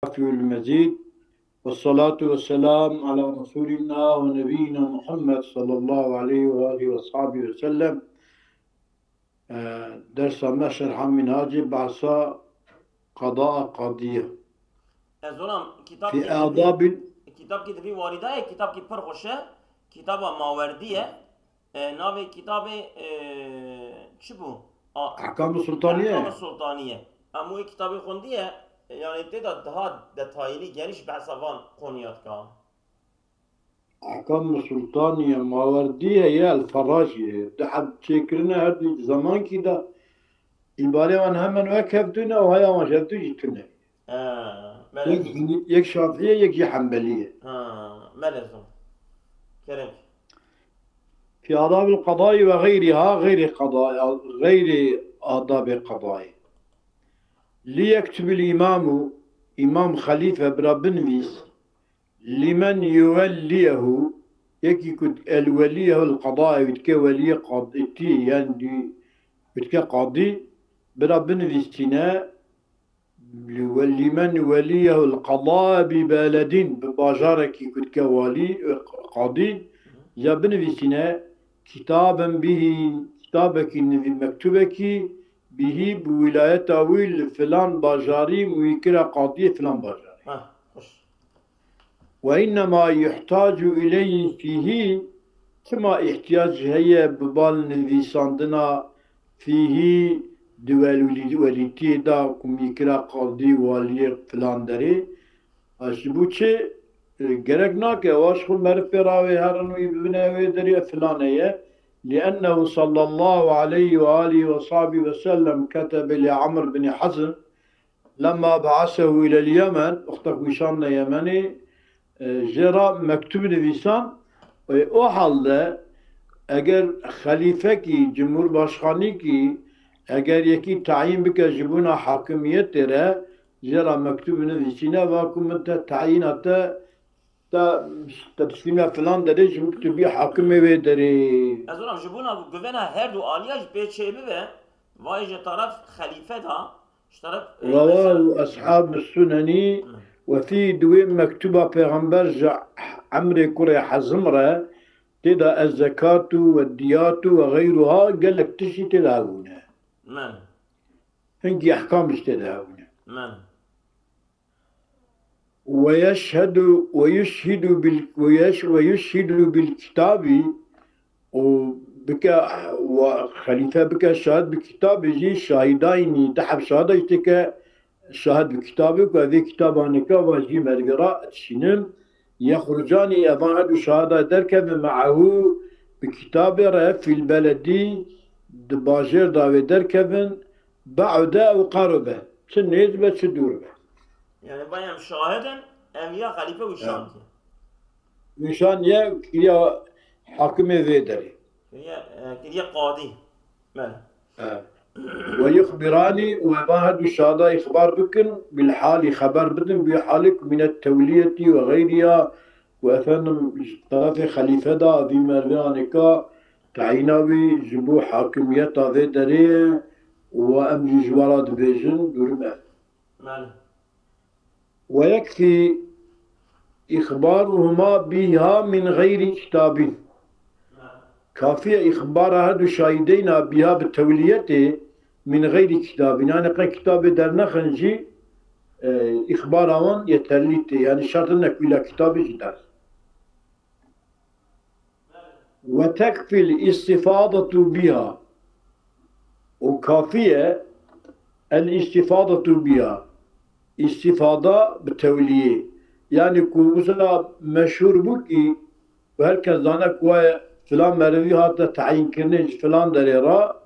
في المزيد، والصلاة والسلام على رسولنا ونبينا محمد صلى الله عليه وآله وصحبه وسلم. درس ما شرح منهاج بعصا قضاء قضية ازولم في آداب. کتاب کی دوی واریده ہے کتاب کی پر خوشه کتاب ماوردیه ناوی کتاب چی بو؟ أحكام احکام السلطانية. سلطانیه امو کتابی خوندیه yani تدا daha detaylı geniş bahsavan konuyat ka. أحكام السلطانية ماوردية يا الفراشية تحب تشكرنا هذه زمان كده البالي وأنا هم وكفتنا وهي ما شفتوا جتنا. ملزم. يك شافعية يك حنبلية. ملزم. كرم. في آداب القضاء وغيرها غير آداب القضاء. ليكتب الإمام إمام خليفة برابنفيس لمن يوليه يكي الوليه القضاء يتكي ولي قاضي يعني يتكي قاضي برابنفيس تنا لمن وليه القضاء ببلد بباجارك يتكي ولي قاضي يا بنفيسنا كتابا به كتابك مكتوبك به بولاية ويل فلان باجاري ويكرا قاضي فلان باجاري. وإنما يحتاج إليه فيه كما احتياج هي ببال نفيساندنا فيه دول وليتي دا كم يكرا قاضي والي فلان داري أشبوشي gerek nake vaşkul merferavi heranu ibnevi deriye filaneye لأنه صلى الله عليه وآله وصحبه وسلم كتب لعمر بن حزم لما بعثه إلى اليمن اختك وشان يمني جرى مكتوب نفيسان o halde eğer halife ki cumhurbaşkanı ki eğer yeki tayin bike jibuna hakimiyet tere jera mektubu nefisine ve hükümete tayinata تسليمها فلان دريج مكتوب بيه حاكم ويدري. ازولم جبونا جوفنا هر دو آلیاج بيتشيبه و وايج طرف خليفة دا طرف رواه أصحاب السنن وفي دوين مكتوبة پیغمبر عمري كوري حزمرة تدا الزكاة والديات وغيرها قال لك تشي تداونا. من هنجي أحكام تداونا. من ويشهد بالكتاب وبك وخليفة بك شاهد بكتاب يجي شاهدين تحب شهادة يتك شاهد بكتابك وهذه كتابانك واجي مرقراء تشنم يخرجان أيضا هذا شهادة دركب معه بكتاب في البلدي دباجر داوي دركب بعد وقاربه سنيز بتشدور به يعني بايم شاهدا ام يا خليفة وشان نشان يا حاكم ذيدري هي قاضي من ويخبراني وبعد شهادة إخبار بكن بالحال خبر بدن بحالك من التولية وغيرها وأثنى طرف خليفة دا ذي مرانكا تعيناوي جبو حاكمية ذيدري وأمر جوارات بيجن دورما ويكفي إخبارهما بها من غير كتاب. كافية إخبار هذا شاهدين بها بالتولية من غير كتاب يعني كتاب درنا خنجي إخبارهم يتليت يعني شرط أنك بلا كتاب جدار. وتكفي الاستفاضة بها وكافية الاستفاضة بها istifada bitevliye yani kubusa meşhur bu ki herkes zana kuva filan mervi hatta tayin kirnej filan derera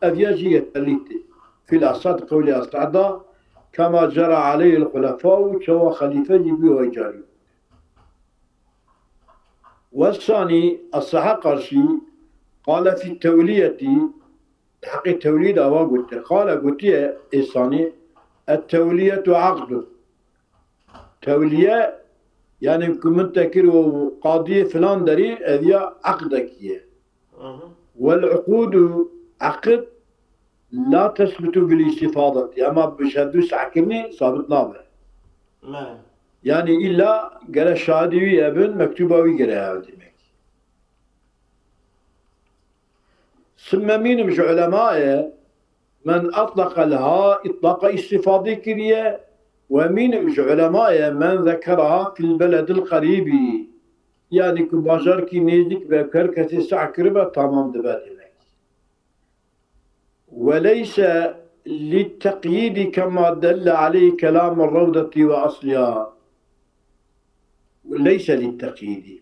evyaji yeterliydi fil asad kavli asada kama cera aleyhi el-hulefâ çava halife gibi ve cari. Vesani as-saha karşı qala fi tevliyeti tahqiq tevlid ava gutti qala gutti esani التولية عقد تولية يعني كنت تكر قاضي فلان دري هذه عقدك والعقود عقد لا تثبت بالاستفاضة يا ما بشهدوش حكمني صابت نابه بله Yani illa gere şadivi ebin mektubavi gere ev demek. Sümme minimş ulemâye men atlaka leha itlaka istifade kiriye ve minimş ulemâye men zekeraha fil beledil garibi. Yani ki bajar ki nezik ve kerkesi sa'kırıba tamamdır be demek. Ve leyse للتقييد كما دل عليه كلام الروضة وأصلها ليس للتقييد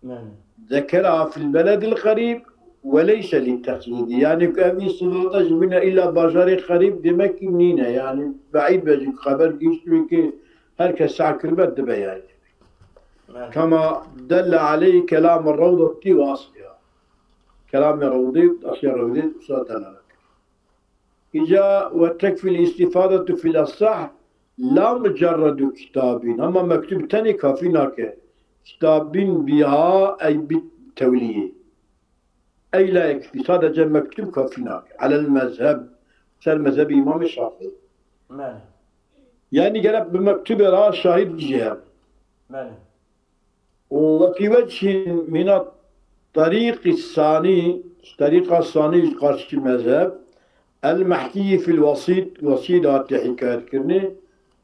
بله ذكرها في البلد القريب وليس للتقييد يعني كأبي صلاة بنا إلا بجاري قريب دمك منينة يعني بعيد بجيك خبر جيشتوي كي هركا ساعة كربت دبيان بله كما دل عليه كلام الروضة وأصلها كلام الروضة أصل الروضة صلاة إجا وتكفي الاستفادة في الأصح لا مجرد كتاب أما مكتوب تاني كافيناك كتاب بها أي بالتولية أي لا يكفي صادق مكتوب كافيناك على المذهب سال مذهب إمام الشافعي بله يعني قرب بمكتوب راه شاهد جهة بله وفي وجه من الطريق الثاني قرش المذهب المحكي في الوسيط وسيلة حكاية كرني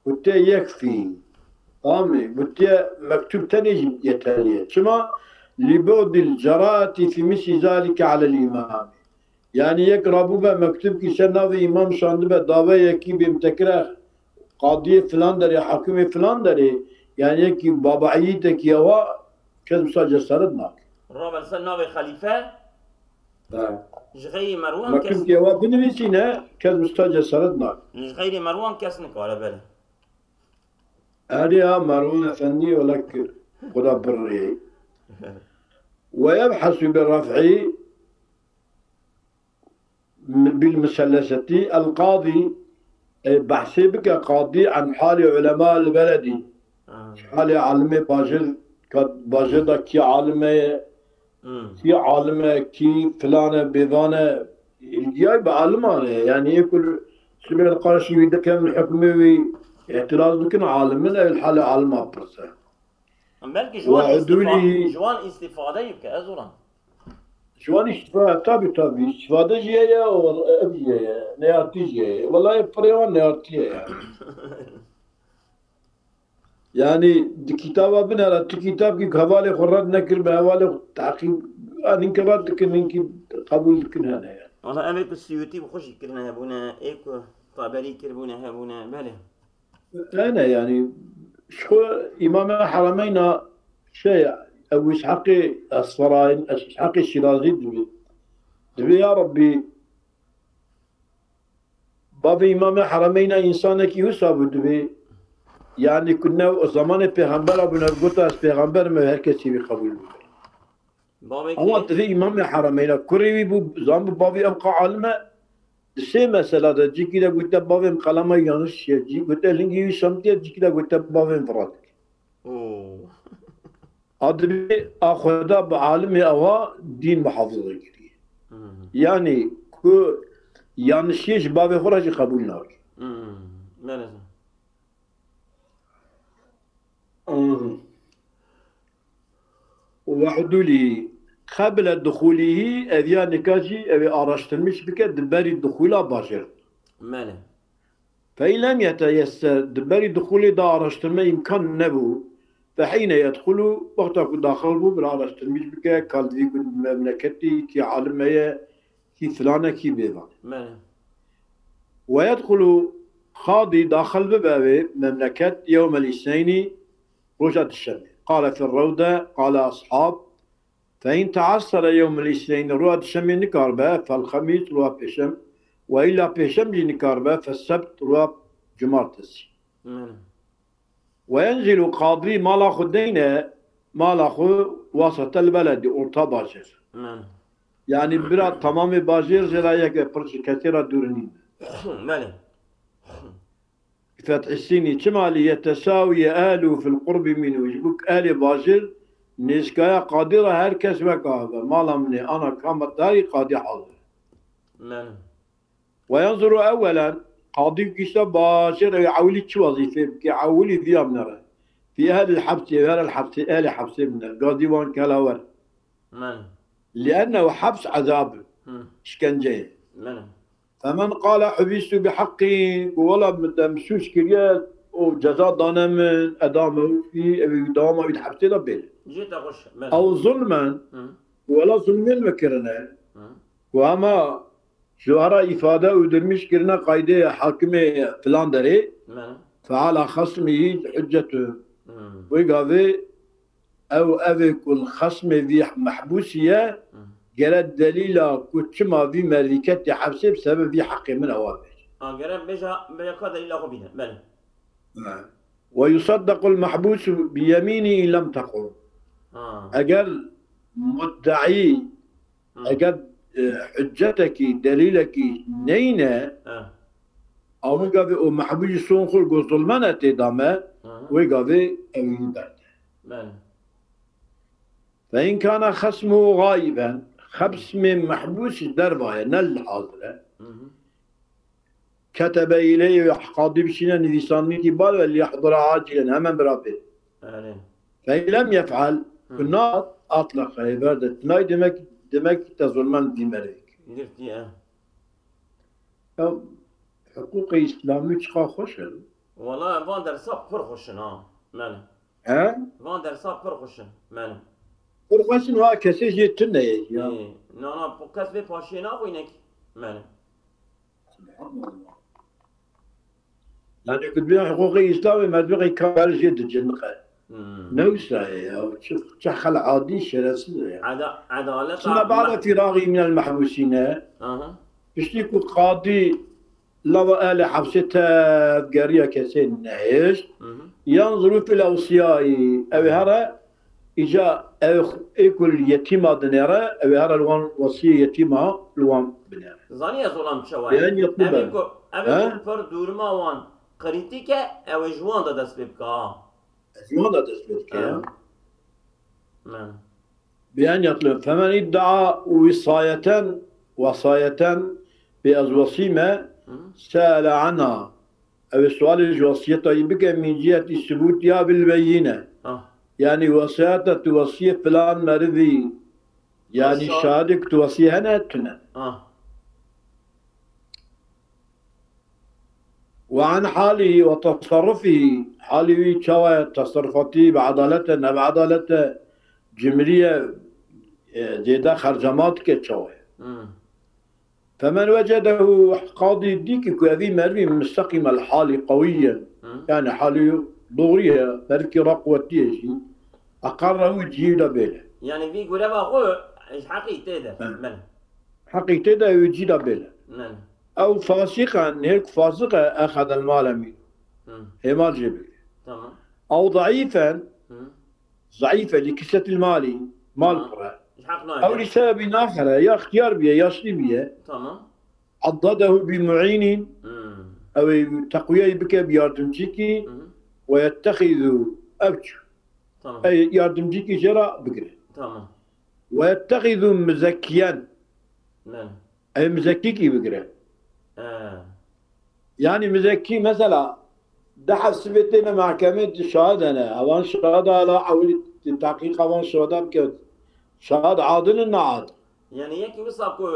وتا يكفي آمي وتا مكتوب تاني يتاليه شما لبعد الجراءة في مثل ذلك على الإمام يعني يقربوا بقى مكتوب كي سنة إمام شاندبه دعوة يكي بمتكره قاضي فلان داري حاكم فلان داري يعني يكي بابا عيدك يوا كذب ساجة سردناك الرابع سنة خليفة جغير مروان مكتوب كي يوا بنويسينا كذب ساجة سردناك جغير مروان كسنك على بله هذه مروان أفندي ولك خدا بري ويبحث بالرفع بالمثلثة القاضي بحثي بك قاضي عن حال علماء البلد حال عالمي باجر كي عالمي كي عالمي كي فلانة بيضانة الجاي بعالمانه يعني يقول سمع القرشي يدك من حكمي اعتراض بكن عالمنا الحالة عالم أبرسه بلكي وعدولي جوان استفادة يبكى أزورا شوان استفادة تابي استفادة جيا وأبجيا نيارتي جيا والله بريوان نيارتي يعني دي كتابة بنا كتاب كي حوالي خرج نكر بحوالي تعقيب أنا كرات كن إنك قبول كن هنا يعني والله أمريك السيوتي بخش كرنا هبونا إيكو طابري كربونا هبونا بله أنا يعني شو إمام الحرمين شيء أبو إسحاق الصراين إسحاق الشيرازي دبي يا ربي باب إمام الحرمين إنسانك يوسف دبي يعني كنا زمان پیغمبر ابو نبوت از پیغمبر ما هر کسی بقبول بابي اما كي تفي امام الحرمين كوري بو زام بابي ابقى علمه سي مسألة ده جي كده قلت بابي مقلمة يانش جي قلت لينجي شمتي جي كده قلت بابي فرات أوه ادبي اخذ بعالم اوا دين محافظه كده يعني كو يانشيش بابي خرج قبول نار بله وعدولي قبل دخوله أذيان نكاجي أبي أرشترمش بك دباري الدخول باجر بله فإن لم يتيسر دباري دخوله دا أرشترمه إمكان نبو فحين يدخل وقتك داخل بو بلا أرشترمش بك كالدي مملكتي كي عالمية كي فلانة كي بيضان بله ويدخل خاضي داخل ببابه مملكة يوم الاثنين رجعت الشمس قال في الروضة قال أصحاب فإن تعثر يوم الاثنين رواد الشمس نكاربة فالخميس رواد بشم وإلا بشم نكاربة فالسبت رواد جمارتسي بله وينزل قاضي مالاخو دينه مالاخو وسط البلد أورتا باجر بله يعني برا تمام باجر زرايك برش كثيرة دورنين بله فتح السين شمالي يتساوي أهله في القرب منه يجبك أهل باجر نسكايا قادرة هركس وكهذا ما لمني أنا كامت داري قادي حاضر بله وينظر أولا قاضي كيسا باشر يعولي شو وظيفة يعولي ذي منره في أهل الحبس أهل الحبس أهل حبس من القاضي وان كلاور من لأنه حبس عذاب إشكنجة من فمن قال حبست بحقي ولا مدمسوس كريات وجزاء دانا من أدامه في دامه يتحبس دبل جيت أخش من أو ظلما ولا ظلم المكرنا وأما شهراء إفادة ودرمش كرنا قايدة حاكمة فلان دري من فعلى خصمه حجته ويقاضي أو أبك الخصم ذي محبوسية جرت دليلا كتشما في ملكة حبسه بسبب في حق من أوابه جرب بيجا كذا إلا هو بينا من ويصدق المحبوس بيمينه إن لم تقل أجل مدعي أجل حجتك دليلك نينا أو قاضي محبوس سونخل قصلمانة تدامه وقاضي أمين درد فإن كان خصمه غائبا خصم محبوس دربه نل حاضره كتب إليه قاضي بشينا نفساني كبار وليحضر عاجلا هما برابط فإن لم يفعل كنا أطلق عبادة ناي دمك تظلمان دي ملك حقوق إسلامي تشخا خوشن والله فاندر صاب فرخوشن ماله ها؟ فاندر صاب فرخوشن ماله فرخوشن ها كسي جيتنا يا نا كسبي باشينا وينك ماله يعني كنت بين حقوق إسلامي ما تبغي كبار جد جنقة نوسا يا شخل عادي شرسية عدالة ثم بعد فراغي من المحبوسين بشتيكو قاضي لو آل حبسته بقرية كسين نعيش ينظروا في الأوصياء أو هرا إجا إكل يتيمة دنيرة أو هرا الوان وصية يتيمة الوان بنيرة زانية ظلام شوي يعني يطلبها أبيكو فر دورما وان قريتيكا أو جوان دا دست ببكا جوان دا دست ببكا بأن يطلب فمن ادعى وصاية بأزوصيمة سأل عنها أو السؤال الوصية يبقى من جهة ثبوتها بالبينة يعني وصية توصية فلان مرضي يعني شهادك توصية هنا تنا وعن حاله وتصرفه حاله شوى تصرفاتي بعدالته بعدالته جمرية زيادة خرجمات كشوى فمن وجده قاضي ديك كذي مرمي مستقيم الحال قويا يعني حاله ضغرية مركي رقوتيه شيء أقره جيل بله يعني في قولة أخوه إيش حقيقة ده حقيقة ده يجيل بله أو فاسقا هيك فاسقة أخذ المال منه هي مال جبل تمام أو ضعيفا ضعيفة لكسة المال مال قرأ أو لسبب آخر يا اختيار بيه يا بيه تمام عضده بمعين أو تقوية بك بياردمجيكي ويتخذ أبجو أي ياردمجيكي جرى بكره تمام ويتخذ مزكيا أي مزكيكي بكره يعني مزكي مثلا دحف سبتنا محكمة شهادنا أوان شهادة على حول التحقيق أوان شهادة بكت شهاد عادل النعاد يعني يكي وصاكو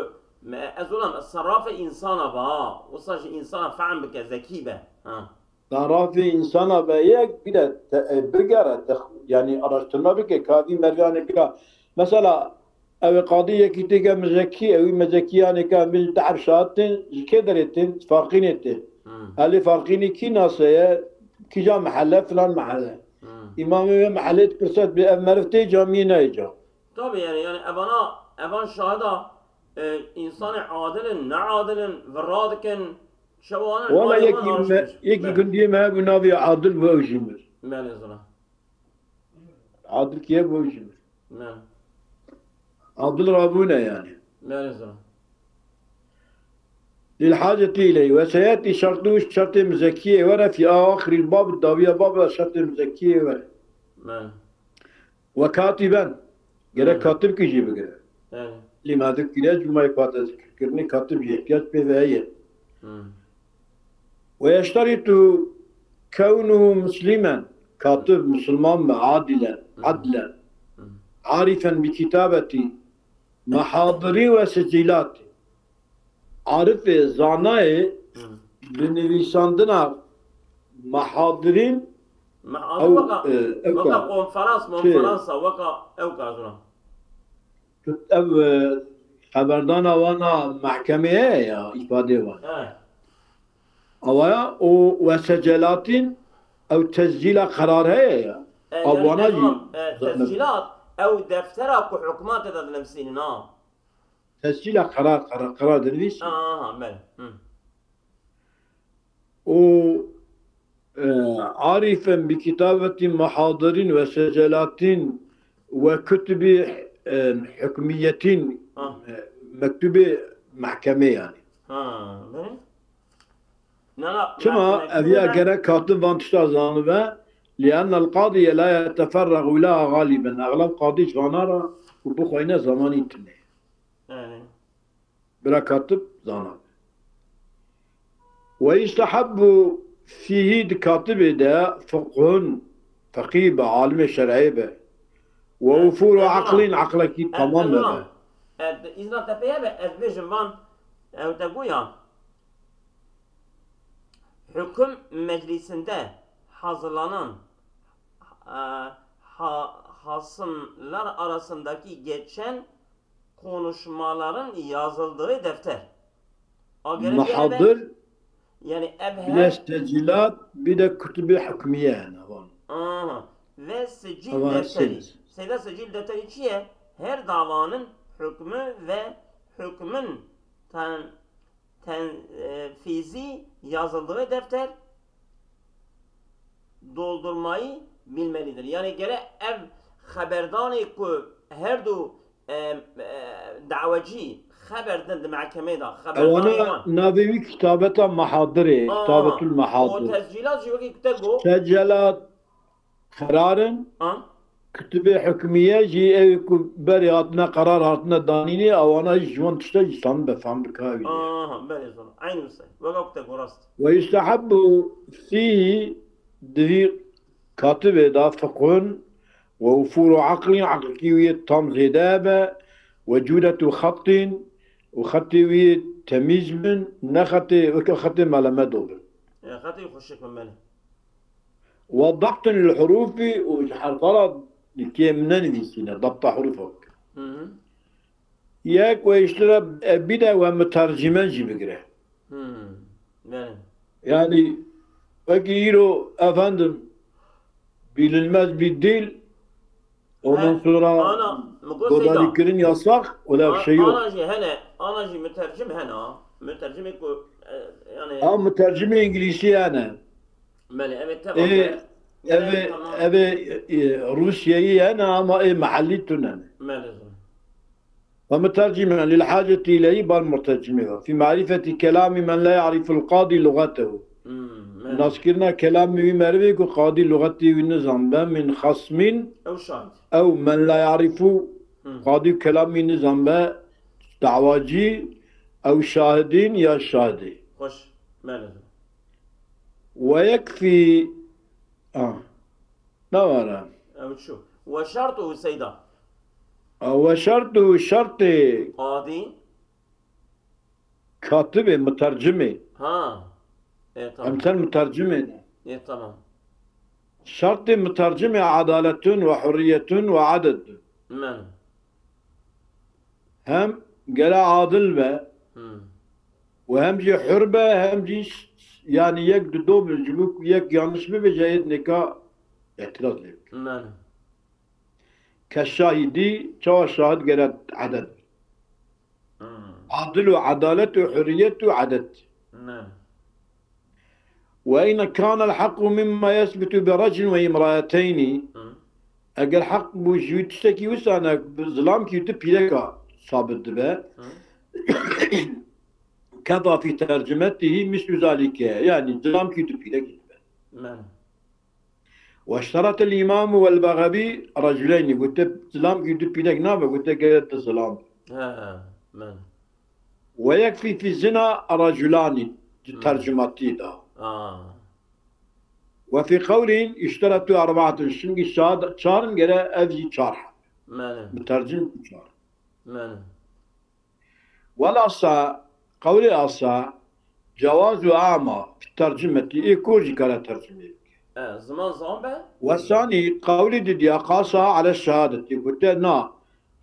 أزولم الصراف إنسان با وصاش إنسان فعلا بك ذكي به صراف إنسان با يك بدا بقرة يعني أرشتنا بك كافي مرجانك مثلا أو قضية كتيجا مزكي أو مزكياني كامل تعرف شهادتين كدرتين فارقينتين هل فارقيني كي ناسية كي جا محلة فلان محلة إمامي محلة كرسات بأمرفتي جامينا يجا طبعا يعني أبان شهادة إنسان عادل نعادل فرادكن شوانا والله يكي كندي ما بنابي عادل بوجمر مالي زلا عادل كيف بوجمر نعم عادل رابونا يعني مالي زلا للحاجة إليه وسيأتي شرطه شرط مزكية ورا في آخر الباب الداوية باب شرط مزكية ورا نعم وكاتبا قال كاتب كيجي بقى لماذا كلاج ما يقاطع ذكرني كاتب يحتاج بذاية ويشترط كونه مسلما كاتب مسلمان عدلا عارفا بكتابة محاضر وسجلات عارف زانای بنویساندنا محاضرین او وقا کنفرانس وقا او کازونا او خبردان وانا محکمه یا ifade var. Ama o vesecelatin او تسجيل قرار هي او وانا تسجيلات او دفتر او حكومات هذا نفسين تسجيل قرار درويش بله و عارفا بكتابة محاضر وسجلات وكتب حكمية مكتوبة محكمة يعني كما أبيا جرى كاتب وانتشار زانبه لأن القاضي لا يتفرغ لها غالبا أغلب قاضي جوانارا وبخوينا زماني تنه برا كاتب زانبه ويستحب فيه كاتب ده فقيه عالم شرعي به ووفور عقلك تمام به إذا تبيه أزبيجن بان أو تقويا hüküm meclisinde hazırlanan hasımlar arasındaki geçen konuşmaların yazıldığı defter. Muhadır yani bir tecillat bir de kütüb-i hükmiye yani. Ve sicil defteri. Seyda sicil defteri içiye her davanın hükmü ve hükmün tenfizi yazıldığı defter doldurmayı bilmelidir. Yani gere ev haberdani ku her du davacı haberden mahkemede haberdani nabevi kitabeta mahadire kitabetul mahadir o tescilat jivi kitego tescilat kararın kütüb-i hükmiye ji ev ku beri hatına karar hatına danini avana jwan tişta İslam befam bikavi. Beli zor. Aynı şey. Vakte gorast. Ve yustahabbu fihi divi katibe da fıkhun ve ufuru akli tam zidâbe ve cüdetu khattin ve khatti temiz min ne khatti ve khatti malamet olur. Khatti hoşçak mele. Ve dabtun hurufi ve harfalat كيمنا نفسنا ضبط حروفك ياك ويشترى بدا ومترجما جبقره يعني فكيرو افندم bilinmez bir dil ondan sonra dodaliklerin yasak öyle bir şey yok. Anacı mütercim mütercim yani mütercim İngilizce yani. Evet tamam. روسيا أنا ما محليتنا ومترجما للحاجة إليه بالمترجمة في معرفة كلام من لا يعرف القاضي لغته نذكرنا كلام مرويك قاضي لغته والنظام من خصم أو من لا يعرف قاضي كلام النظام دعواجي أو شاهدين يا شاهدي ويكفي ne var ha? Evet şu. Ve şartu seyda. Ve şartı Adi. Katibi, mütercimi. Tamam. Emsal mütercimi. Tamam. Şartı mütercimi adaletun ve hürriyetun ve adedun. Hem gele adil ve hem ci hürbe hem ci yani yek do cümlük yek yanlış bir cahit nikah itiraz ediyor. Keşşahidi çava şahit gelen adet. Adil ve adalet ve hürriyet ve adet. Ve in kana al-hakku mimma yesbitu bi racul ve imra'atayn. Eğer hak bu jütsteki usana zlam ki tip pileka sabit be. كذا في ترجمته مثل ذلك يعني زلام كتب لك واشترط الإمام والبغبي رجلين قلت زلام كتب لك نابا قلت قلت زلام ويكفي في الزنا رجلان ترجمتي دا وفي قول اشترطوا أربعة شنقي شارن جرى أذي شارح مترجم شار والأصح قول الأصح جواز أعمى في الترجمة يكوجي كلا ترجمة زمان صعبة والثاني قول دي قاسها على الشهادة قلت نا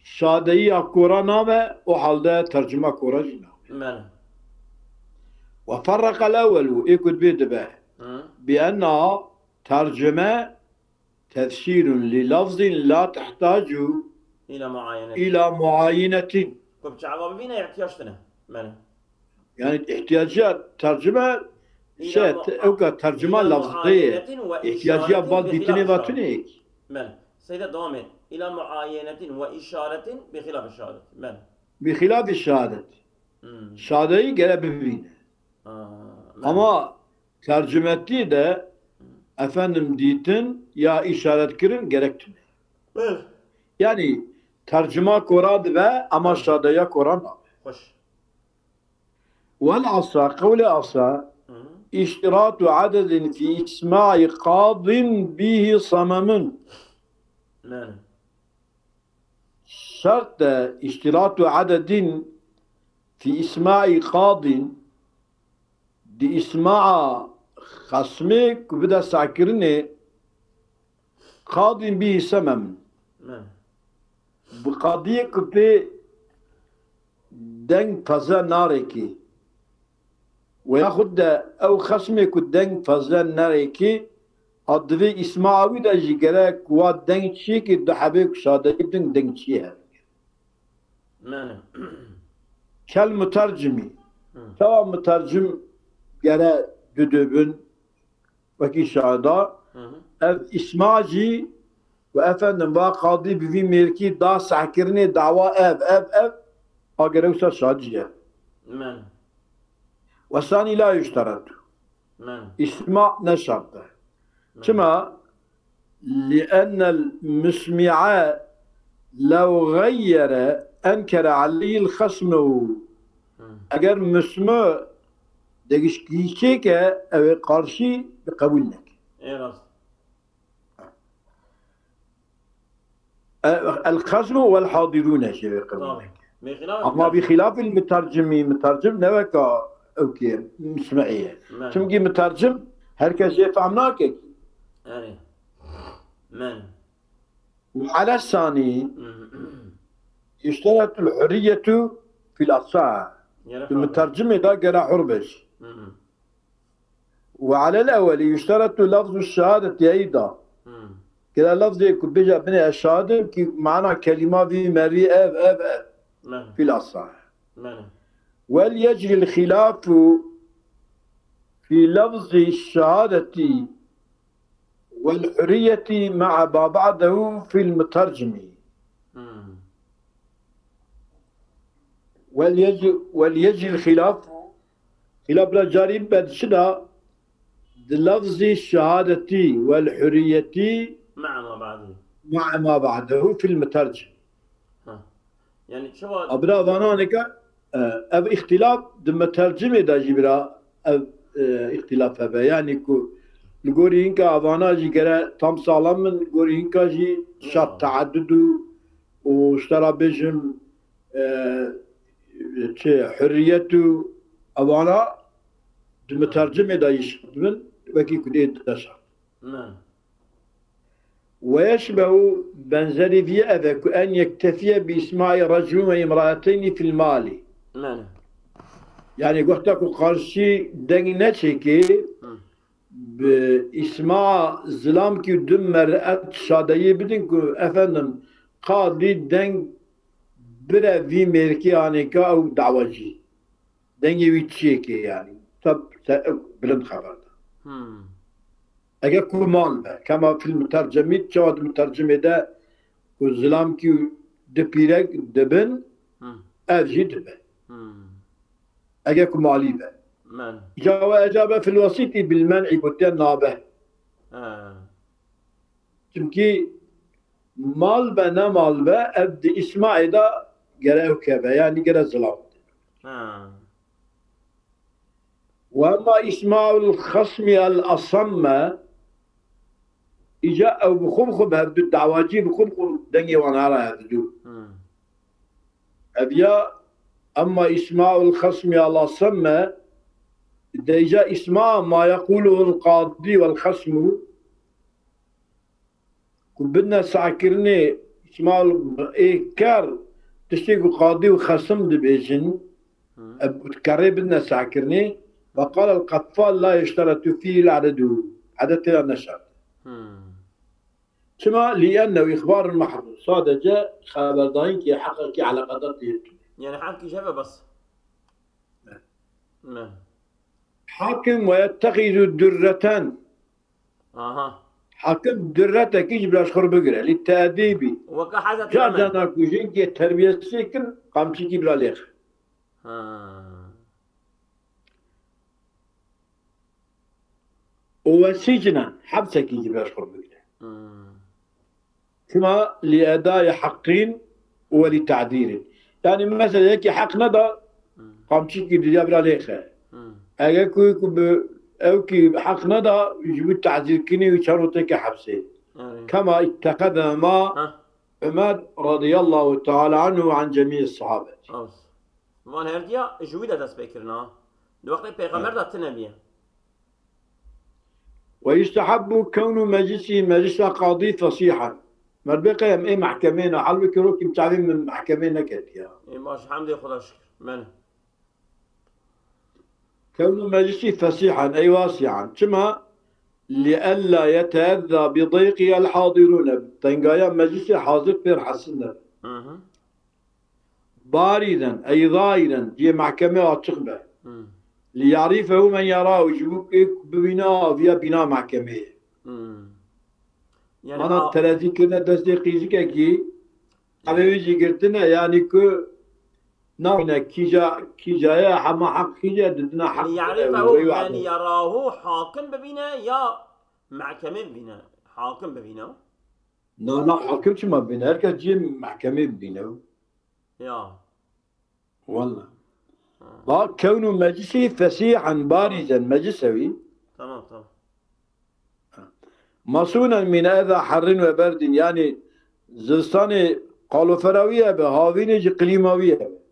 شهادة كورانا وحالده ترجمة كوراجنا وفرق الأول يكون بيد به بأنها ترجمة تفسير للفظ لا تحتاج إلى معاينة كم شعبا بينا احتياجتنا يعني احتياجات ترجمة شيء أو ترجمة لفظية احتياجات بالديتني باتنيك سيدة دوامين إلى معاينة وإشارة بخلاف الشهادة بخلاف الشهادة شهادة جرى ببين أما ترجمتي ده efendim ditin ya işaret kirin gerektiğini. Yani tercüma koradı ve ama şadaya koran. Hoş. Vel asa kavle asa iştiratu adedin fi isma'i qadin bihi samamun. Şart da iştiratu adedin fi isma'i qadin di isma'a خصمي كبدا ساكرني قاضي به سمم بقضية كبي دنگ فضا ناريكي وياخد او خصمي كدنگ فضا ناريكي أدري إسماعيل دا جيجرا كوا دنگ چي كي دحبك شادي بدن دنگ چيها كالمترجمي توا مترجم جرا düdübün vaki şahada ev ismacı ve efendim va kadı bivi merki da sahkirine dava ev agere usa şadiye ve sani la yüşterat isma ne şartı kima لأن المسمع لو غير أنكر عليه الخصم أجر مسمع değişikliği ki eve karşı bir kabulnek. Evet. الخصم والحاضرون شيء قبولnek. Ama bir hilafil mütercim ne veka okey müsmaiye. Çünkü mütercim herkes yefhamna ki. Yani. وعلى الثاني يشترط الحرية في الأصح. المترجم ده جرى حربش. وعلى الأول يشترط لفظ الشهادة أيضا كده لفظ يكون بيجا بين الشهادة كي معنى كلمة في مري أب في الأصح وليجري الخلاف في لفظ الشهادة والحرية مع بعضه في المترجم وليجري الخلاف خلاف لا جاري بعد شدا لفظ الشهادة والحرية مع ما بعده في المترجم يعني شو أبرا فانانك أب اختلاف دم ترجمة دا جبرا أب اختلاف هذا يعني كو لقوري إنكا أفانا جي كرا تام سالم من لقوري إنكا جي شرط تعدد واشترى بجم حريته أفانا المترجمة دا يشتغل وكي كده تشعر ويشبه بنزري في أذك أن يكتفي بإسماع رجل وامرأتين في المال يعني قلت لك قرشي دنجنتك بإسماع زلام كي دم مرأة شادية بدن كو أفندم قاضي دنج برا في ميركي عنك أو دعوجي دنجي ويتشيكي يعني طب بلند خبر اگر کمال به کما فی المترجمی جواد مترجمه ده و ظلام کی دپیرک دبن ارجی دبن اگر کمالی به اجابه فی الوسیطی بالمنع بودن نابه çünkü mal به نه مال به ابد اسماء ده گره که به yani گره ظلام وأما إسماع الخصم الأصم إجاء أو بخبخب هبدو الدعواجي بخبخب دنيا ونارا هبدو أبيا أما إسماع الخصم الأصم إذا إسماع ما يقوله القاضي والخصم بدنا ساكرني إسماع الإيكار تشتيق قاضي وخصم دبيجن تكرر بدنا ساكرني وقال القطفال لا يشترط فيه العدد عدد النشر كما لأنه إخبار المحروم صادق خبر ضاين كي حقك على قدرته يعني حاكي شبه بس نعم حاكم ويتخذ درة اها حاكم درة كيش بلاش خرب بقرا للتأديب وكحزة جاء كوجين كي التربية سيكن قامشي كي بلا ليخ وسجنا حبسة كي بلاش خرب بقرا كما لأداء حقين ولتعديل يعني مثلا هيك حق ندى قامشي كي بلا ليخ اگر کوئی او کی حق ندا يجب التعزير كني وشروطك حبسه كما اتخذ ما عمر رضي الله تعالى عنه وعن جميع الصحابة. من هرديا جويدة دست بكرنا الوقت پیغمبر دات نبيه. ويستحب كون مجلس قاضي فصيحا. مربقة ام ايه محكمين حلو كروك متعلم من محكمين نكت يا. ايه ماشي حمد خدا شكر. من كون مجلسي فصيحا أي واسعا كما لئلا يتأذى بضيق الحاضرون تنقايا مجلسي حاضر بير حسنا باردا أي ظاهرا في محكمة أتشغبه ليعرفه من يراه يجبوك ببناء فيها بناء محكمة يعني أنا التلازي كنا تصديقي زكاكي حبيبي قلتنا يعني كو نعم كي جاء حما حق كي جاء ضدنا حق يعرفه من يراه حاكم ببناء يا محكمة ببناء حاكم ببناء لا حاكم شو ما ببناء هركز جي محكمة ببناء يا والله كونه مجلسي فسيحا بارزا مجلسوي تمام مصونا من أذى حر وبرد يعني زلستاني قالوا فراوية بهاوين قليماوية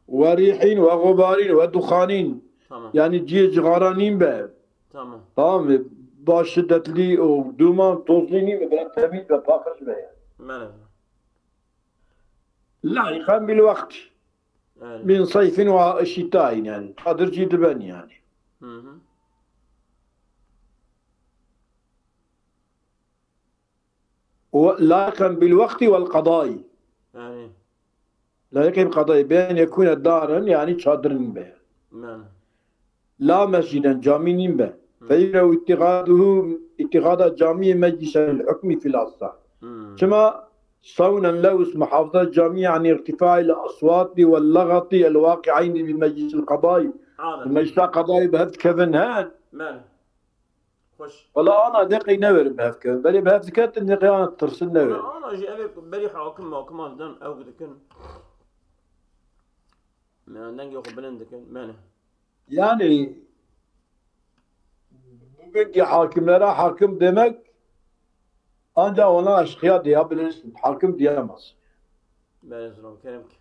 وريحين وغبارين ودخانين يعني جيج غارانين به تمام باشدة لي ودومان توصليني بلا تميل بباقرش به لاحقا بالوقت من صيف وشتاء يعني قادر جدا يعني لاحقا بالوقت والقضاء لاحقا بالقضاء بأن يكون دارا يعني شادر به لا مسجدا جامع به فيجب اتخاذ جامع مجلس الحكم في الأصح كما صونا لوس محافظة الجامعة عن ارتفاع الأصوات واللغط الواقعين بمجلس القضاء المجلس القضائي بهذا كفن هاد خوش والله أنا دقي نور بهذا كفن بلي بهذا كات دقي أنا ترسل نور أنا جي أبي بلي حاكم محكمة دان أو كذا ما ننجي قبلنا كن مانه يعني بقي حاكم لنا حاكم demek ancak ona aşkıya diyebilirsin. Hakim diyemez. Ben كلامك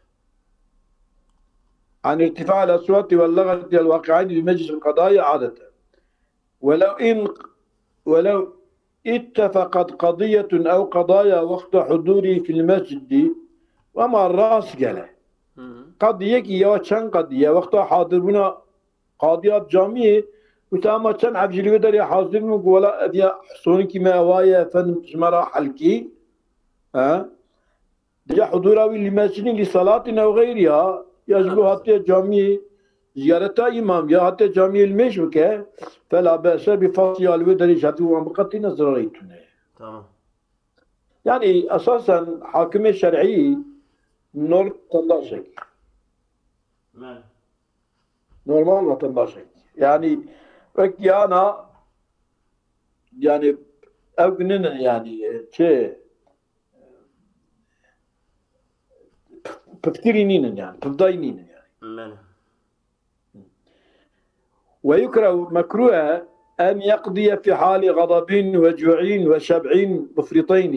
عن ارتفاع الأصوات واللغط الواقعين بمجلس القضاء عادة ولو اتفقت قضية أو قضايا وقت حضوري في المسجد وما الراس قاله قضية كي يوشان قضية وقت حاضرنا قاضيات جامعة وتاما كان عبجلي ودر يا حاضر ولا أبيا حصونك ما وايا فن جمرة حلقي دجا حضورا لمسجد لصلاة أو غيرها يجب حتى جامعة زيارة إمام يا حتى جامعة المشبكة فلا بأس بفصل الودر شاتوا بقطع نظر ريتونه تمام يعني أساسا حاكم الشرعي نور تنداشك نورمال وتنداشك يعني أنا يعني أغنن يعني شيء بفتكرينين يعني بفضاينين يعني ويكره مكروه أن يقضي في حال غضب وجوع وشبع مفرطين.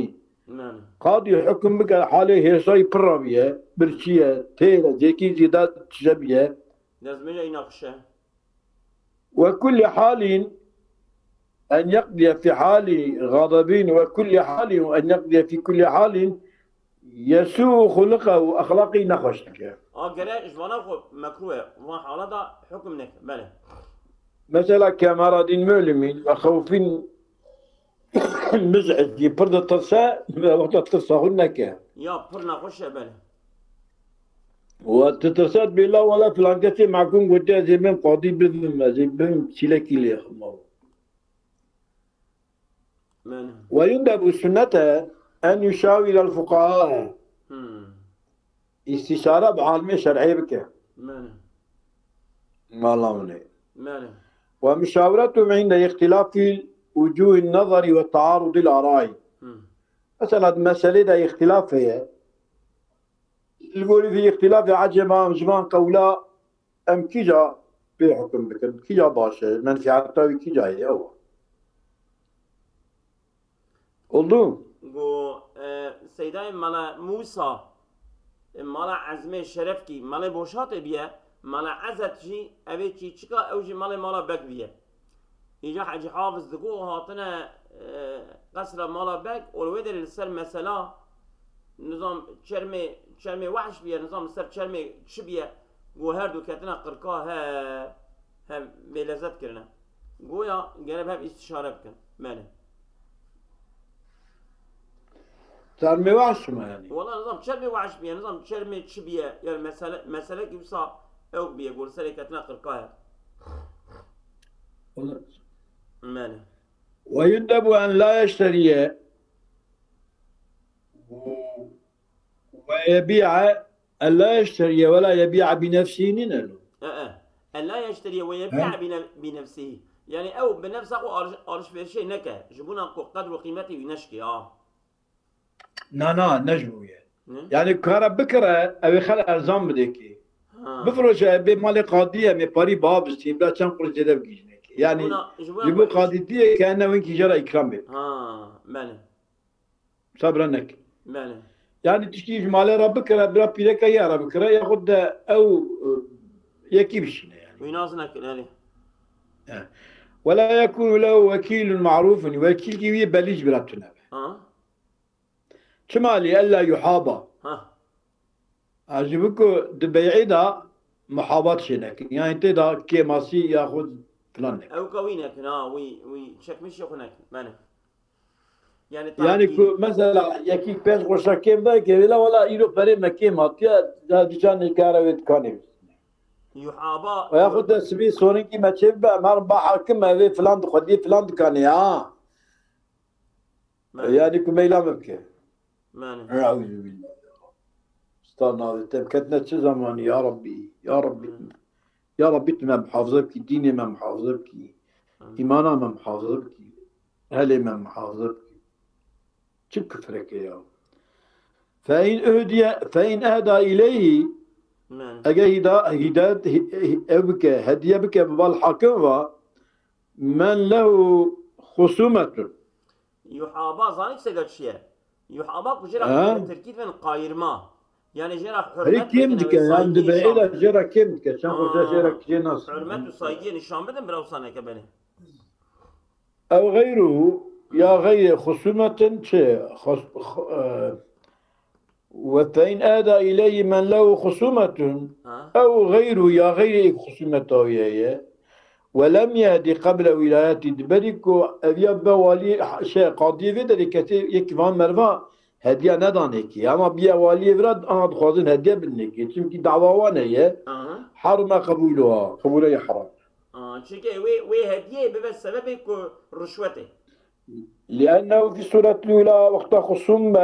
نعم. قاضي حكم بك حاله هيصاي برابية برشية تيرا زيكي زيادات شبية. لازم يناقشه. وكل حال أن يقضي في حال غضب وكل حال أن يقضي في كل حال يسوء خلقه وأخلاقي نخشتك. قراء جوانا خو مكروه وحالة حكم نك بله. مثلا كمرض مؤلم وخوف مزعج يبرد الطرساء وقت الطرساء هناك يا برنا خش بله. وتترسات بالله ولا فلانكتي معكم قد زي من قاضي بذم زي بهم سلكي لي خمو. ويندب السنة أن يشاور الفقهاء استشارة بعالم شرعي بك. ما الله مني. ومشاورتهم عند اختلاف وجوه النظر وتعارض الآراء. مثلا مسألة دا اختلاف هي يقول في اختلاف عجمة زمان قولا أم كيجا بحكم بك كيجا باشا منفعته كيجا هي أول oldu. Bu Seyda'yı mala Musa mala azme şeref ki mala boşat biye mala azet ji evet ki çıka evji mala bek biye. İca Hacı Hafız diku hatına kasra mala bek olveder ser mesela nizam çerme vahş biye nizam ser çerme çi biye bu her du ketine kırka hem belezet kirine. Goya gelip hep istişare bikin. Mene. Çerme vahş mı yani? Valla nizam çerme vahş biye nizam çerme çi biye yani mesele gibsa ev biye gol ser ketine kırka Mene. ويندب أن لا يشتري ويبيع أن لا يشتري ولا يبيع بنفسه ننلو. أن لا يشتري ويبيع بنفسه يعني أو بنفسه أرش في شيء نكه جبونا قدر وقيمته ينشكي نجمو يعني كهرب بكرة أو خل أرزام بديكي بفرش بمال قاضية من باري باب استيم لا تنقل جذب جيجنك يعني يبقى قاضية كأنه وينك جرى إكرام بك بله صبرنك بله يعني تشتي مال ربك رب لك يا ربك ياخذ أو يكيبشنا يعني وينازنك يعني ولا يكون له وكيل معروف وكيل كي بليج براتنا شمالي ألا يحابى عجبك دبيعيدا محابات شنك يعني تدا كيماسي ياخذ فلانك او كوينك وي شك مش يخونك مانك يعني مثلا يكي بيش غشا كيم دا كيلا ولا يرو بري مكيم هاتيا دجان كارويت كاني يحابا وياخذ سبي سورين كي ما تشيب ما حاكم هذه فلان خدي فلان كاني يعني كميلا مبكي مانك اعوذ بالله استنى تبكتنا شو زمان يا ربي يا ربي يا ربي ما محافظك ديني ما محافظك إيمانا ما محافظك أهلي ما محافظك شو كفرك يا فإن أهدى إليه أجا هداية أبك هدية بك بالحكم من له خصومة يحابا زانك سجد شيء يحابا كجرا تركيز من قايرما يعني جرا حرمت كم دك عند بعيدة جرا كم دك شان خوشا جرا كجناس حرمت وصايجين الشام بدن براوسانة كبني أو غيره يا غير خصومة شيء وفإن أدى إليه من له خصومة أو غيره يا غير خصومته يا ولم يهدي قبل ولاية دبريكو أبيا والي شيء قاضي في ذلك يكفان مرفا هدية ندانيكي أما بيا والي فرد أنا دخوازن هدية بالنيكي چونكي دعوانا هي حرم قبولها يحرم چونكي وي هدية بس سبب رشوته لأنه في سورة الأولى وقت خصوم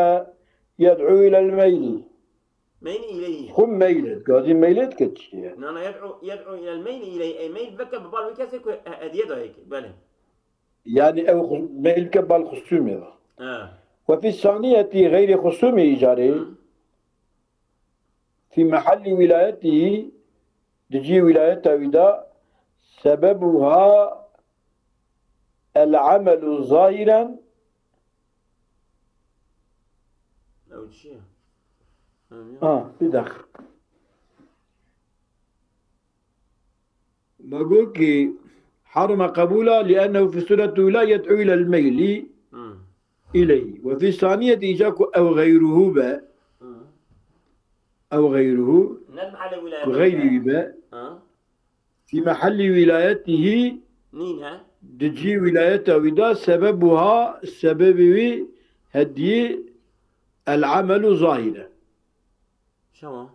يدعو إلى الميل ميل إليه خم ميلت قاضي ميلت كتشي نانا يدعو إلى الميل إليه أي ميل بكى ببال ويكاسي هدية ده هيك بله يعني أو ميل كبال خصوم هذا وفي الثانية غير خصوم إيجاري في محل ولايته تجي ولايته ودا سببها العمل ظاهرا أو شيء بدخل بقول كي حرم قبوله لأنه في سورة لا يدعو إلى الميل إليه، وفي الثانية إجاك أو غيره با أو غيره غير با في محل ولايته نينا دجي ولايته ودا سببها سبب هدي العمل ظاهرا. شو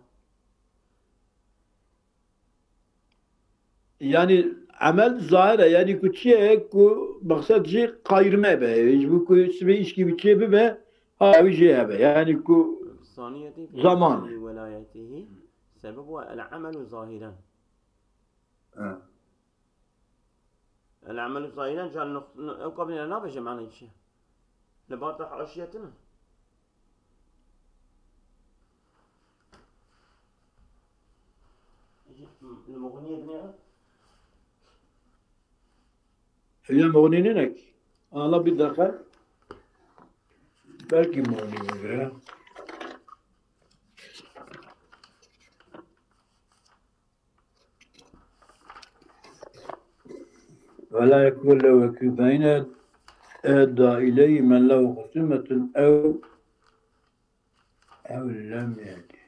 يعني عمل ظاهرة يعني كتشي كو مقصد شيء قاير ما به يجب كو سبي إيش كي بتشي به ها ويجي به يعني كو الثانية زمان ولايته سببها العمل ظاهرا. العمل ظاهرا جان قبل أن نبجي معنا شيء لبعض حاشيتنا المغنية دنيا هي مغنينك الله بدخل belki مغني غيره ولا يكون له كفين أدى إليه من له خصومة أو لم يأتي.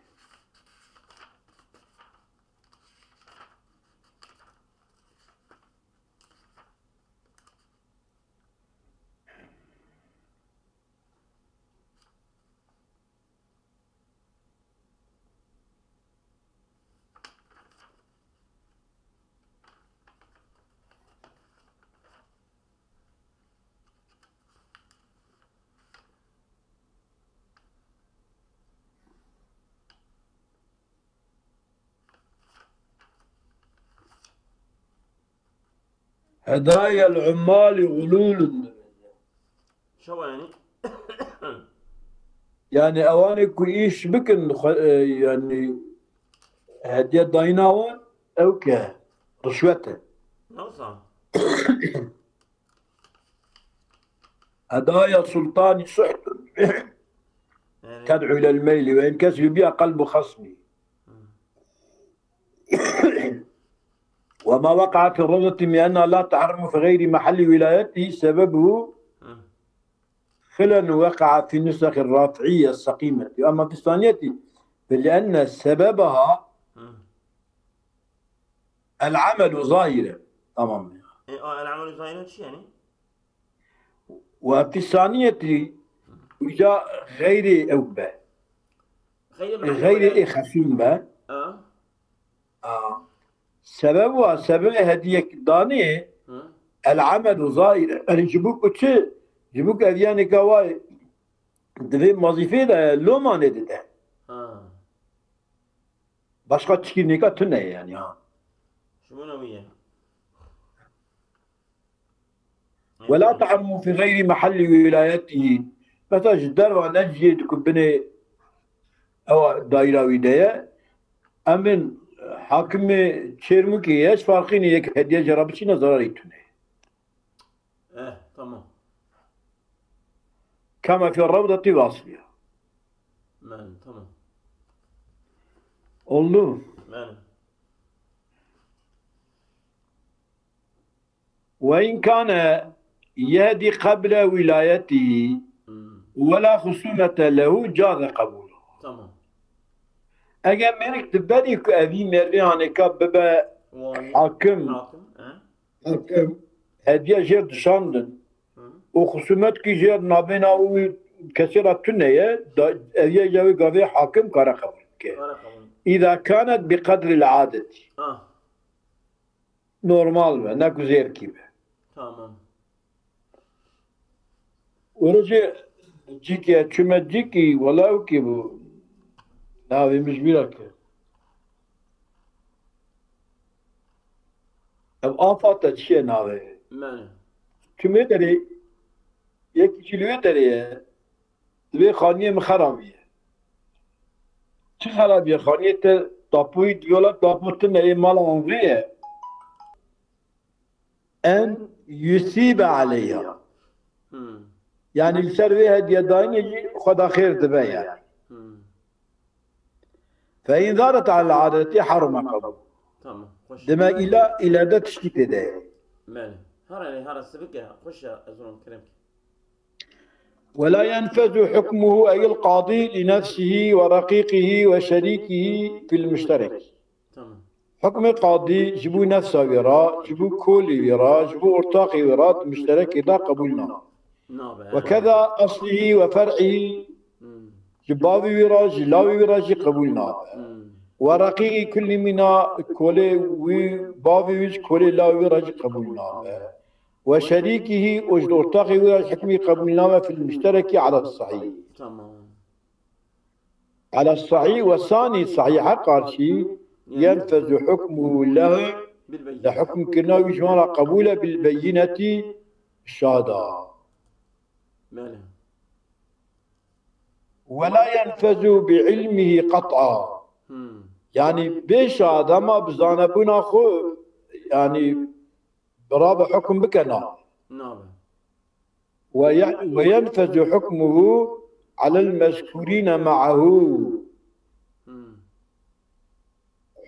هدايا العمال غلول. شو يعني؟ يعني أواني كويش بكن يعني هدية دايناوة أو رشوته. نوصل. هدايا سلطان سحت تدعو إلى الميل وإن كسب بها قلب خصمي. وما وقع في الروضة من أنها لا تحرم في غير محل ولايته سببه خلا وقع في النسخ الرافعية السقيمة. أما في الثانية فلأن سببها العمل ظاهرا. تمام. العمل ظاهرا شو يعني؟ وفي الثانية وجاء غير أوبة غير خصوم با سببها سبب هدية دانية العمل ظاهرا. يعني جبوك شيء جبوك أدياني كواي دفي وظيفة ده لو ما ندده başka تشكيل تنه يعني شو نوية ولا تحرم في غير محل ولايته فتجدر ونجي تكبني أو دائرة ولاية أمن حاكم شرمكي يش فارقين يك هدية جرابتي نظري تنه تمام كما في الروضة واصلها. تمام oldu. وإن كان يهدي قبل ولايته ولا خصومة له جاز قبوله. تمام. أجا مرك تبدي كأبي مريانة كببا حاكم هدية جير دشاندن وخصومات كي جير نابنا وكثيرة تنية أبي جاوي قاضي حاكم كارا قبول. إذا كانت بقدر العادة نورمال ناكو زير كيبه. تمام. ورجع جيكي شو جيكي ولا كيبو ناوي مش بيرك. أب آفات شيء ناوي. شو مدري يكي شلوه دريه تبي خانية مخرامية. چه خرابیه خانیه تا تاپوی دیولا تاپوتن ای مال آنگلیه أن يثيب عليها يعني السروي هدي داين يجي خدا خير دبايا فإن ظهرت على العادة حرم قبول تمام خوش دما إلى ده تشتيت ده مالي هرا السبكة خوش أزرون كلامك ولا ينفذ حكمه أي القاضي لنفسه ورقيقه وشريكه في المشترك تمام حكم القاضي جبو نفسه وراء جبو كولي وراء جبو ارتاقي وراء مشترك إذا قبولنا وكذا أصله وفرعه جبابي وراء جلاوي وراء قبولنا ورقيقي كل منا كولي وبابي ويش كولي لاوي وراء قبولنا وشريكه وجد ارتاقي وراء حكمي قبولنا في المشترك على الصحيح تمام على الصحيح والثاني صحيح قارشي ينفذ حكمه له لحكم كناوي جوانا قبوله بالبينة الشهادة ولا ينفذ بعلمه قطعا يعني بشهادة ما بزانبنا خو يعني برابع حكم بكنا وينفذ حكمه على المذكورين معه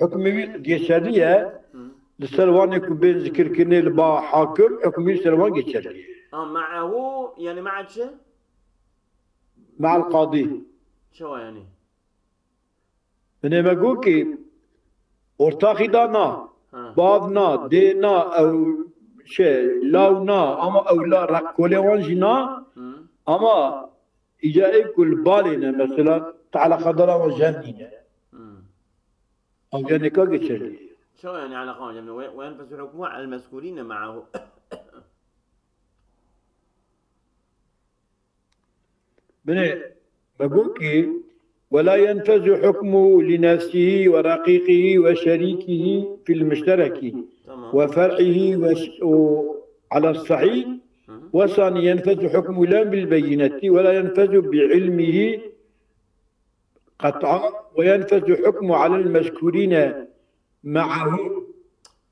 حكم جسدية للسلوان يكون بين ذكر كني لبا حاكم حكم السلوان جسدية معه يعني مع شو؟ مع القاضي شو يعني؟ من ما يقول كي ارتاقي دانا بابنا دينا او شيء لاونا اما او لا ركولي وانجنا اما اجا كل بالنا مثلا تعالى خضرا وجنينه أو يعني كاجتشري شو يعني على قول يعني وينفذ حكمه على المذكورين معه بني بقولك ولا ينفذ حكمه لنفسه ورقيقه وشريكه في المشترك وفرعه على الصحيح وثاني ينفذ حكمه لا بالبينة ولا ينفذ بعلمه قطعا وينفذ حكمه على المذكورين معه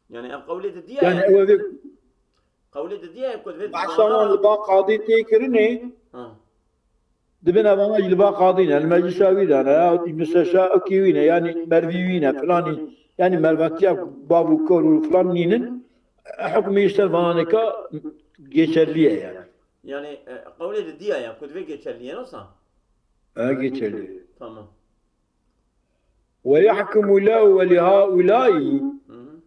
يعني قولة الدية يعني هو قولة الدية يكون في بعصام الباء قاضي تيكرني دبنا ما الباء قاضينا المجلس ويدانا المستشار كيوينا يعني مروينا فلاني يعني مرباتيا بابو كور فلانين حكم يستلفانك جيشليه يعني قولة الدية يعني كنت في جيشليه نصا جيشليه تمام ويحكم له ولهؤلاء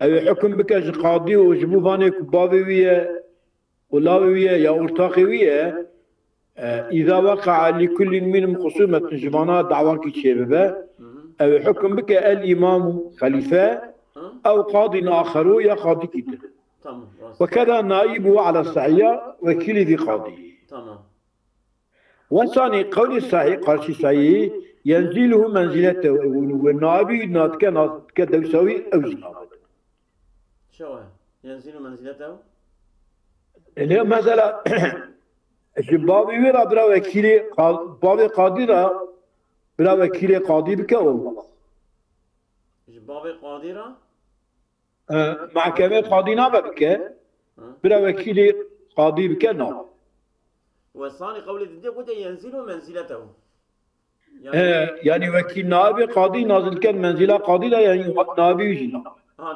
أو حكم بك قاضي وجبوبانك بابوية ولاوية يا أرتاقية إذا وقع لكل منهم خصومة جبانا دعواك الشبابة أو حكم بك الإمام خليفة أو قاضي آخر يا قاضي كده وكذا نائبه على الصحيح وكيل ذي قاضي تمام والثاني قول الصحيح قال صحيح ينزله منزلته والنائب ناتك دوسوي أو زنابه شو ينزل منزلته؟ اللي مثلا بابي ويرا برا وكيل بابي قاضي را برا وكيل قاضي بك والله بابي قاضي را محكمة قاضي نابا بك برا وكيل قاضي بك نابا والثاني قول الدين قلت ينزل منزلته يعني وكيل نائب قاضي نازل كان منزله قاضي لا يعني نائب وجناب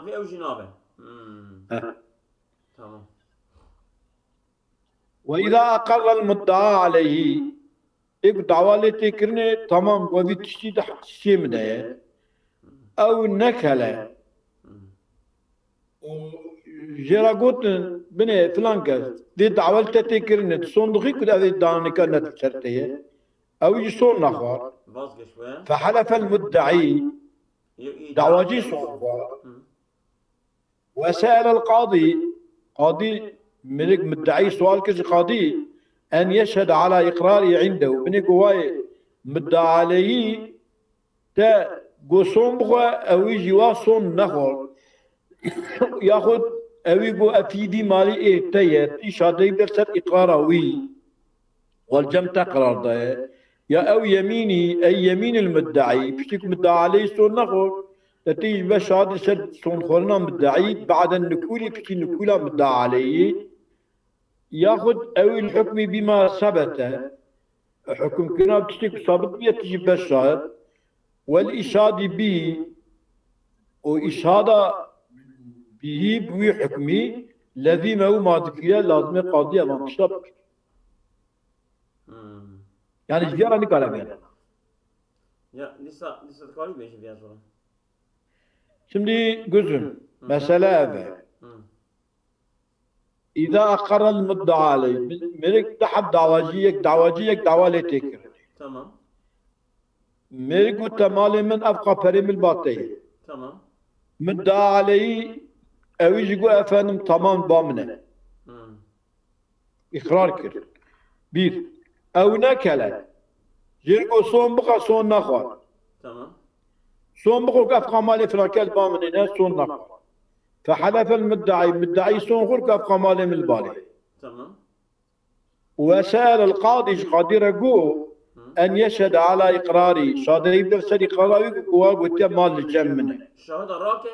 في او جنابه تمام وإذا أقر المدعى عليه एक दावा लेते करने तमाम वही चीज सेम है أو نكهله جراغوت بني فلانكس دي دعوة تتكرني صندوقي كده دي دانك نتشرتيه أو يصون نخار فحلف المدعي دعواجي صنفار وسأل القاضي قاضي ملك مدعي سؤال كذا قاضي أن يشهد على إقراره عنده بني قواي مدعى عليه تا قصون بغا أو يجي واصون نخار ياخذ أو يقول أفيدي مالي إيه تيت إشادة برسل إقراره وي والجم تقرار ده يا أو يميني أي يمين المدعي بشتك مدعى عليه سون نخور تتيج بس هذا سد صنخورنا مدعي بعد النكول في نكولا مدعى عليه ياخذ أو الحكم بما ثبت حكم كنا بتشتك ثابت بيه تجي بشار والإشهاد به وإشهاد به بوي حكمي الذي ما هو مادكية لازم قاضي أمام تشتب يعني جيرا نقال بيه Ya lisa tkari beşi biraz sonra. Şimdi gözüm mesele eve إذا أقر المدعى عليه مرك تحب دعواجيك دعوة تكر Tamam. مرك وتمالي من أبقى فريم الباطي Tamam. مدعى عليه أويج جو أفنم تمام بامنه إقرار كر bir أو نكلا جيركو صون بقى صون نخوار Tamam. صون بقى كأفقى مالي فلاكال بامنه صون نخوار فحلف المدعي صون غور كأفقى مالي من البالي Tamam. وسأل القاضي قادر جو أن يشهد على إقراري شهادة يبدأ سري قراري وقلت مال الجمنة شهادة راكة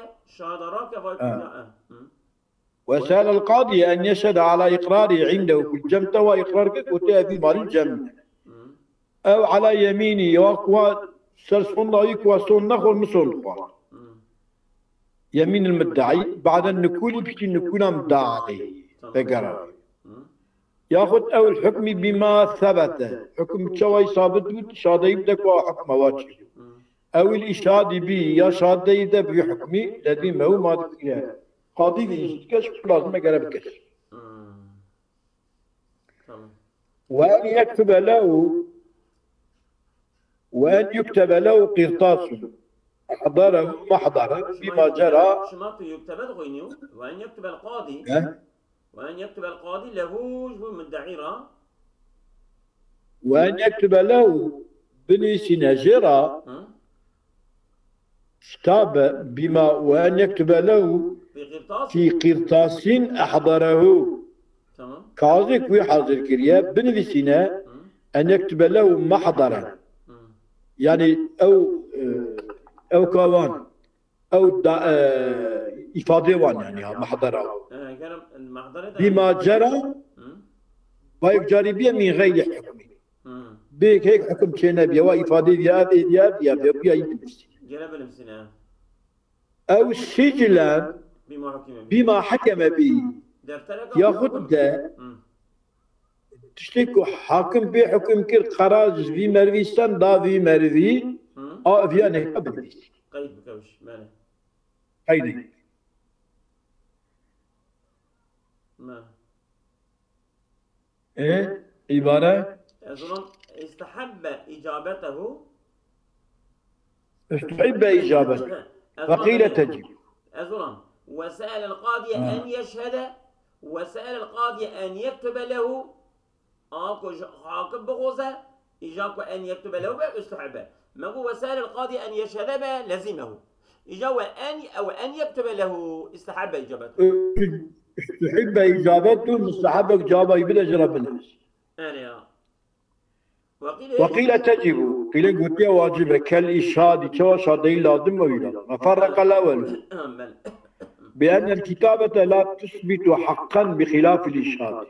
وسأل القاضي أن يشهد على إقراري عنده كل جمته وإقرارك قلت في مال الجمنة أو على يميني وقوى سرسون ضايق وصون نخل مسون نخل يمين المدعي بعد النكول بيجي النكول مدعي فقرار ياخذ أو الحكم بما ثبت حكم شوي ثابت شهادة يبدأ وحكم واجب أو الإشهاد به يا شهادة يبدأ بحكمي الذي ما هو ما ذكره قاضي يشتكش لازم يقرب كش وأن يكتب له قرطاس أحضره محضرا بما جرى شماط يكتب غينيو وأن يكتب القاضي وأن يكتب القاضي له جو مدعيرا وأن يكتب له بني سناجرة كتاب بما وأن يكتب له في قرطاس أحضره كاظك ويحضر كريا بني سنا أن يكتب له محضرا يعني أو كوان أو إفادة وان يعني محضره بما جرى ويجري به من غير حكم بيك هيك حكم كنا بيا وإفادة بيا أو سجلا بما حكم به ياخذ ده تشتكوا حاكم بحكم كل قرار في مرويستان دا في مروي أو في أنا قبل قيد بكوش ماله قيد ما إيه عبارة أظن استحب إجابته وقيل تجب أظن وسأل القاضي أن يشهد وسأل القاضي أن يكتب له أكو حاكم بغوزة إجاكو أن يكتب له باستحبه ما هو وسأل القاضي أن يشهد به لزمه إجا أن يكتب له استحب إجابته استحب إجابته مستحب إجابة يبدأ جرب الناس وقيل تجب قيل قلت واجب كالإشهاد شو شهادين لازم ويلا مفرق الأول بأن الكتابة لا تثبت حقا بخلاف الإشهاد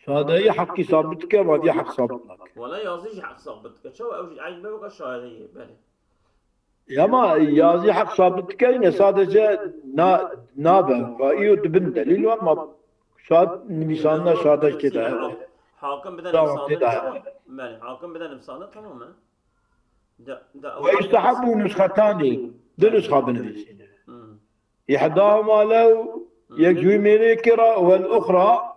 شهادة حق ثابتك وهذه حق ثابتك ولا يازيج حق ثابتك شو أوجد عين بابك الشهادة بله يا ما يازي حق ثابتك إن صادجة نابه فإيو دبن دليل وما شهاد نبيساننا شهادة كده حاكم بدن بصادق مالي حاكم بدن بصادق تماما ويستحب نسختان دو نسخة بنفسه إحداهما لو يجوي ميريكرا والأخرى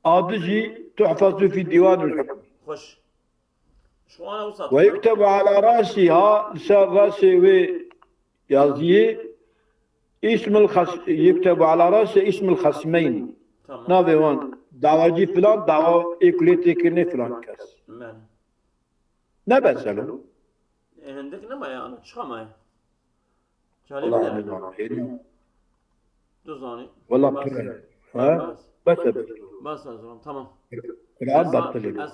آدجي تحفظ في ديوان الحكم خش شو أنا وصلت ويكتب على رأسها لسان رأسه ويازيه يكتب على رأسه اسم الخصمين نافيوان دعواجي فلان دعوة إكليتي كني فلان كاس نبسلو عندك نما يا أنا شو ما والله أنا دوزاني والله ها بس بس تمام الآن بطل